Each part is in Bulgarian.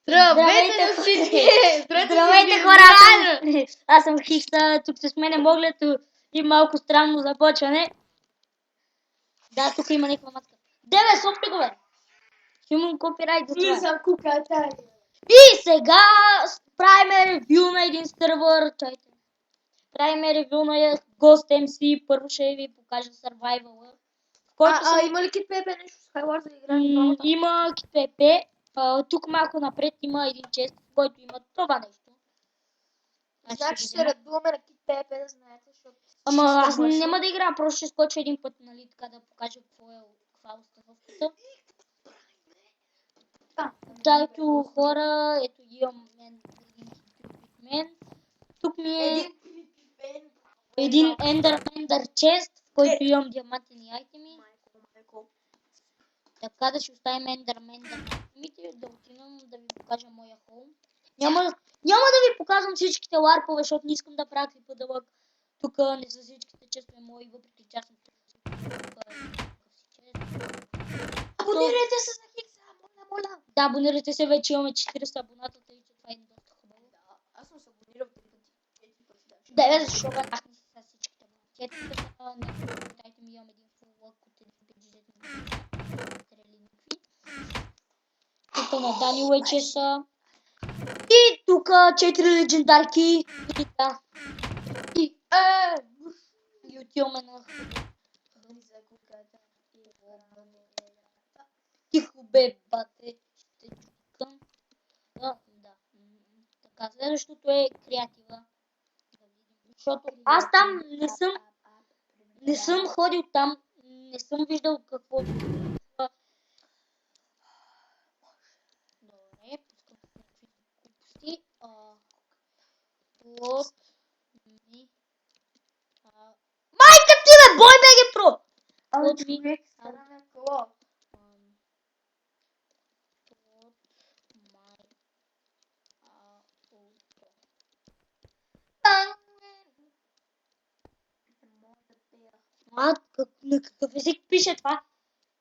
Здравейте на всички! Здравейте хора! Аз съм Хикса, тук с мен е Моглето и малко странно започване. Да, тук има някаква маска. Деве, софтикове! Ще имам копирайт за това. И сега правим ревю на един сървър. Чайте. Правим ревю на Ghost MC. Първо ще ви покажа Survival. Има ли Kit PP нещо с Skyward да играем? Има Kit PP. Тук малко напред има един чест, в който има това нещо. Значи ще редуваме на Kit PP, да знаете, защото... Ама аз няма да играя, просто ще скоча един път, нали, така да покажа каква е установката. Да, ето хора, ето имам мен. Тук ми е един ендър чест, в който имам диамантени айтеми. Така да ще оставим ендърмен да отидем да ви покажа моя хоум. Няма да ви показвам всичките ларпове, защото не искам да правя клипа дълъг. Тук не са всичките честове мои, въпреки че аз съм Абонирайте се за Хикса, моля. Да, абонирайте се, вече имаме 40 абоната, тъй че това е доста хубаво. Да, аз съм се абонирал 3 пъти. Да, защото аз не са всичките абонати. Дайте ми имам един фуллък от един бюджет тук на Дани Уече са. И тук 4 легендарки. И да. И отиваме на... Тихо бе, бате. Ще чукам. Да. Така, следващото е креатива. Защото аз там не съм ходил там. Не съм виждал какво... Добре, пускам глупости. Плод ми... Майка ти бе, бой БГ Про! Плод ми... Плод май... На какъв език пише това?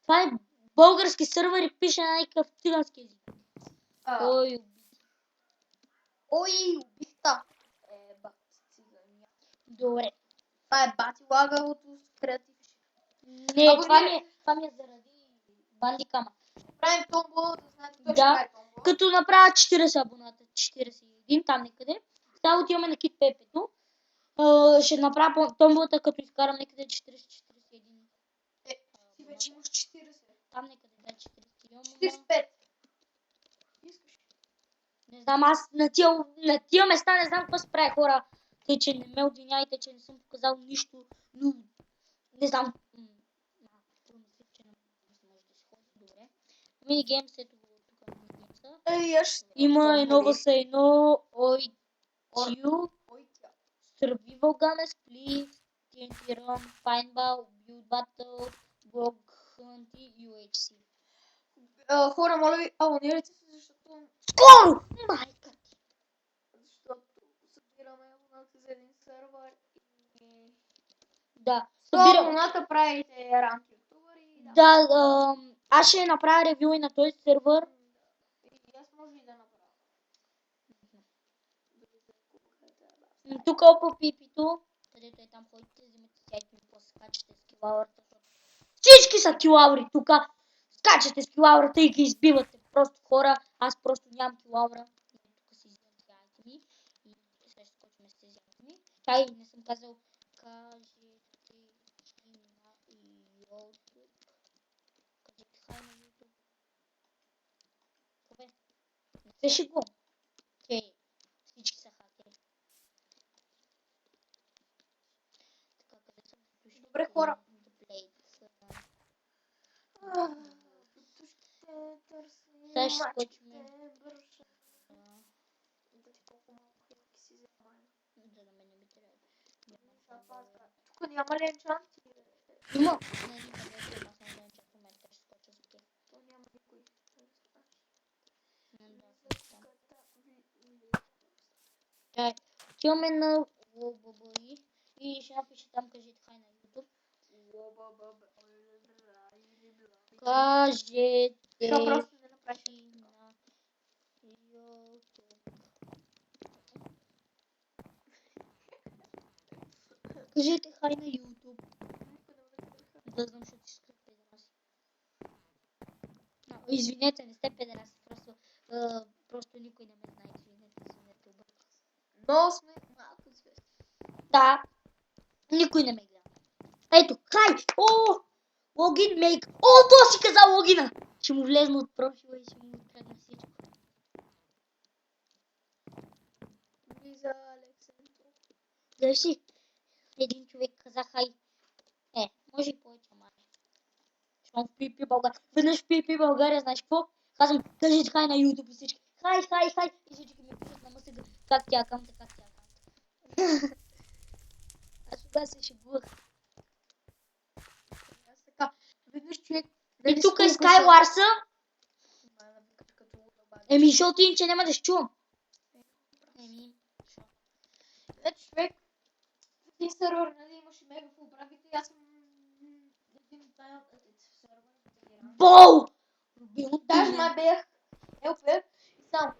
Това е български сървър и пише на някакъв цигански език. Ой, убихта. Бати цигания. Добре. Това е бати лагалото с креатив. Не, това ми е заради бандикама. Правим томбола, да знаете точно да, е томбола. Като направя 40 абоната, 41 там някъде. Сега отиваме на Kit PP-то. Ще направя томболата, като изкарам някъде 40-41. Ти вече имаш 40. Там някъде, да, 41. 45. Искаш? Не знам, аз на тия места не знам какво се прави, хора. Тъй, че не ме обвиняйте, че не съм показал нищо, но не знам. Добре. Минигеймс, ето го тук минигеймса. Има едно въз едно OIQ, Survival Gun, Split, TNT Run, Pineball, Build Battle, Block Hunt и UHC. Хора, моля ви, абонирайте се, защото... Скоро! Майка ти! Защото събираме абоната за един сървър и... Да. Абоната правите ранки ютубъри. Да, аз ще направя ревю и на този сървър. И аз може и да направя. Тук опа пипито, където е там ходите, вземете всяки после скачате с килаурата. Всички са килаури тук. Скачате с килаурата и ги избивате. Просто хора, аз просто нямам килаура. Тук си вземам тези айтеми и сега ще скочим с тези айтеми. Чай, не съм казал, кажете и на YouTube. Кажете хай на YouTube. Кое? Не се шегувам. Окей, всички са хакери. Така, къде съм? Добре, хора. Сега ще скочим. Тук няма ли енчанти? Има. Няма никой. Отиваме на LOBBI и ще напиша там, кажете хай на YouTube. Кажете Що просто да направиш на Кажете хай на YouTube. Да знам, защото ще сте педераси. Извинете, не сте педераси, просто никой не ме знае. Извинете, обърках се. Но сме малко известни. Да, никой не ме гледа. Ето, хай! О! Логин мейк. О, то си каза логина! Ще му влезна от профила и ще му открадна всичко. Влиза Александро. Държи. Един човек каза хай. Може и повече, ама не. Щом в PvP България. Веднъж в PvP България, знаеш какво? Казвам, кажете хай на YouTube и всички. Хай, хай, хай. И всички ми пишат на мъсъга. Как ти акаунта, как ти акаунта. Аз тогава се шегувах. Аз така. Веднъж човек... И тук е Skywars. Като Еми, защото иначе няма да ще чувам. Значи човек в един сервер, нали, имаше мега фул бравите и аз съм един от най-отдалечените в сервера. Боу! Даже май бях елфер и само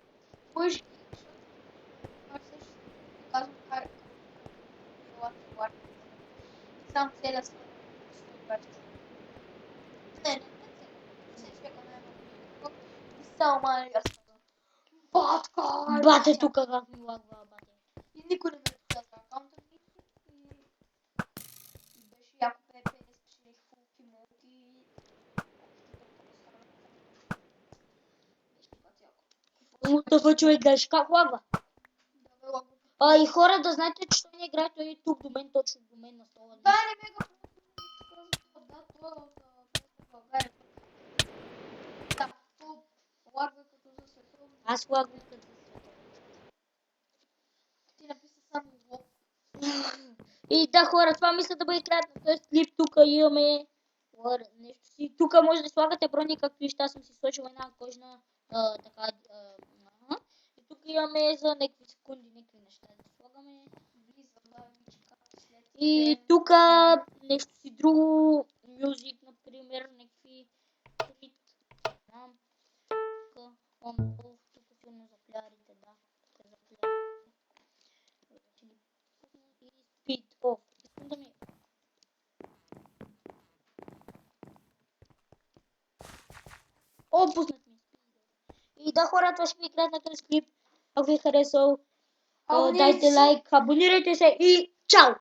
мъж. Аз също казвам как сам целя с 120. Не, се човека не е и само май аз казвам. Батка! Бате тук как ми лагва, бате. И никой не ме показва акаунта ми. И беше яко ПП, спечелих фулки, мулки. Беше път яко. Мутафа човек, знаеш как лагва. Да, бе, лаго. И хора да знаете, че той не играе, той е тук до мен, точно до мен на стола. Да, не мега да, той е от България. Да, то лагва като за световно. Аз лагвам като Ти написа само лог. И да, хора, това мисля да бъде краят на този клип. Тук имаме нещо си. Тук може да слагате брони, както и аз съм си сложила една кожна така. И тук имаме за някакви секунди, някакви неща да слагаме. И тук нещо си друго. Мюзик, например, някакви хит. Тук силно за плярите, да. Тук за плярите. И speed off. Искам да ми... О, пуснат ми. И да, хора, това ще ви края на този клип. Ако ви е харесал, дайте лайк, абонирайте се и чао!